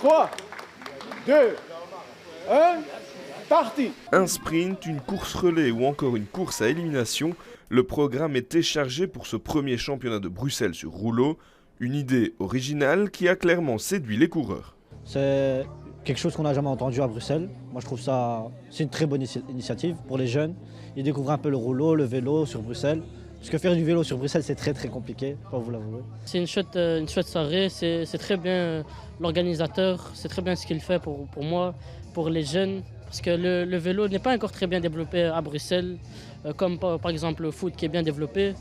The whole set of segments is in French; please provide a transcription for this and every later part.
3, 2, 1, parti. Un sprint, une course relais ou encore une course à élimination, le programme était chargé pour ce premier championnat de Bruxelles sur rouleau. Une idée originale qui a clairement séduit les coureurs. C'est quelque chose qu'on n'a jamais entendu à Bruxelles. Moi je trouve ça, c'est une très bonne initiative pour les jeunes. Ils découvrent un peu le rouleau, le vélo sur Bruxelles. Parce que faire du vélo sur Bruxelles c'est très compliqué, pas vous l'avouer. C'est une chouette soirée, c'est très bien l'organisateur, c'est très bien ce qu'il fait pour moi, pour les jeunes. Parce que le vélo n'est pas encore très bien développé à Bruxelles, comme par exemple le foot qui est bien développé.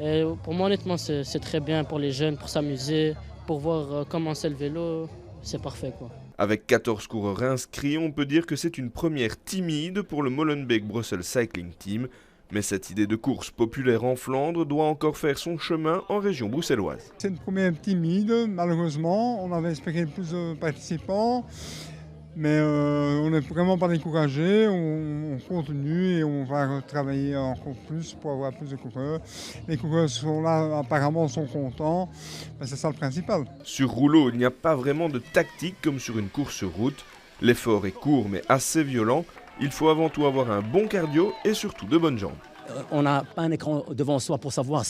Et pour moi honnêtement c'est très bien pour les jeunes, pour s'amuser, pour voir comment c'est le vélo, c'est parfait quoi. Avec 14 coureurs inscrits, on peut dire que c'est une première timide pour le Molenbeek Brussels Cycling Team. Mais cette idée de course populaire en Flandre doit encore faire son chemin en région bruxelloise. C'est une première timide, malheureusement. On avait espéré plus de participants, mais on n'est vraiment pas découragé. On continue et on va travailler encore plus pour avoir plus de coureurs. Les coureurs sont là, apparemment sont contents, mais c'est ça le principal. Sur rouleau, il n'y a pas vraiment de tactique comme sur une course sur route. L'effort est court mais assez violent. Il faut avant tout avoir un bon cardio et surtout de bonnes jambes. On n'a pas un écran devant soi pour savoir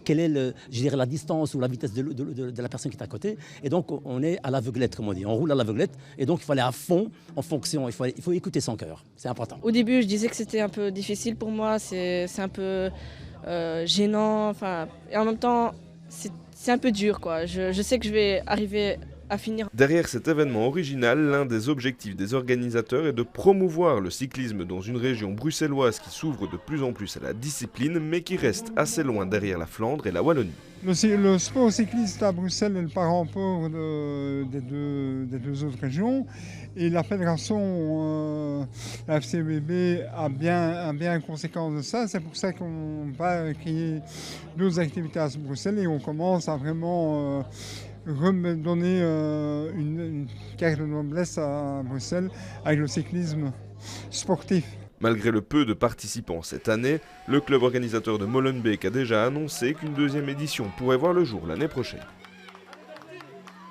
quelle est la distance ou la vitesse de la personne qui est à côté. Et donc on est à l'aveuglette, comme on dit. On roule à l'aveuglette et donc il faut aller à fond en fonction. Il faut écouter son cœur. C'est important. Au début, je disais que c'était un peu difficile pour moi. C'est un peu gênant. Et en même temps, c'est un peu dur, quoi. Je sais que je vais arriver à finir. Derrière cet événement original, l'un des objectifs des organisateurs est de promouvoir le cyclisme dans une région bruxelloise qui s'ouvre de plus en plus à la discipline, mais qui reste assez loin derrière la Flandre et la Wallonie. Le sport cycliste à Bruxelles est le parent pauvre des deux autres régions. Et la fédération, la FCBB, a bien conscience de ça. C'est pour ça qu'on va créer d'autres activités à Bruxelles et on commence à vraiment redonner une carte de noblesse à Bruxelles avec le cyclisme sportif. Malgré le peu de participants cette année, le club organisateur de Molenbeek a déjà annoncé qu'une deuxième édition pourrait voir le jour l'année prochaine.